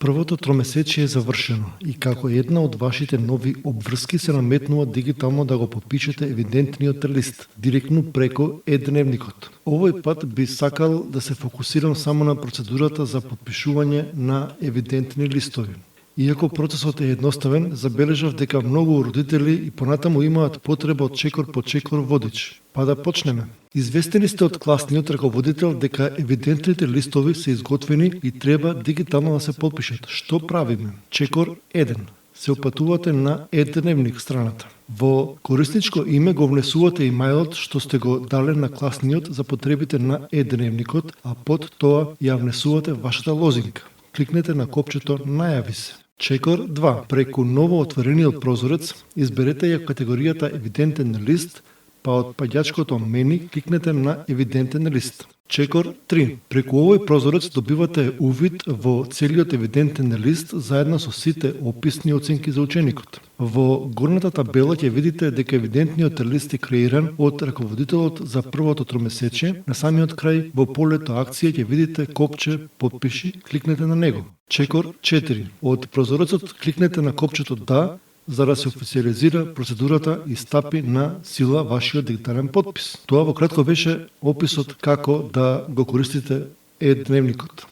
Првото тромесечие е завршено и како една од вашите нови обврски се наметнува дигитално да го подпишете евидентниот лист, директно преко е-дневникот. Овој пат би сакал да се фокусирам само на процедурата за подпишување на евидентни листови. Иако процесот е едноставен, забележав дека многу родители и понатаму имаат потреба од чекор по чекор водич. Па да почнеме. Известени сте од класниот раководител дека евидентните листови се изготвени и треба дигитално да се подпишат. Што правиме? Чекор 1. Се упатувате на е-дневник страната. Во корисничко име го внесувате имејлот што сте го дале на класниот за потребите на е-дневникот, а под тоа ја внесувате вашата лозинка. Кликнете на копчето Најави се. Чекор 2. Преку ново отворениот прозорец изберете ја категоријата Евидентен лист, па од паѓачкото Мени кликнете на Евидентен лист. Чекор 3. Преку овој прозорец добивате увид во целиот евидентен лист заедно со сите описни оценки за ученикот. Во горната табела ќе видите дека евидентниот лист е креиран од раководителот за првото тромесечие. На самиот крај во полето акција ќе видите копче Подпиши, кликнете на него. Чекор 4. Од прозорецот кликнете на копчето Да, за да се официализира процедурата и стапи на сила вашиот дигитален подпис. Тоа во кратко беше описот како да го користите е-дневникот.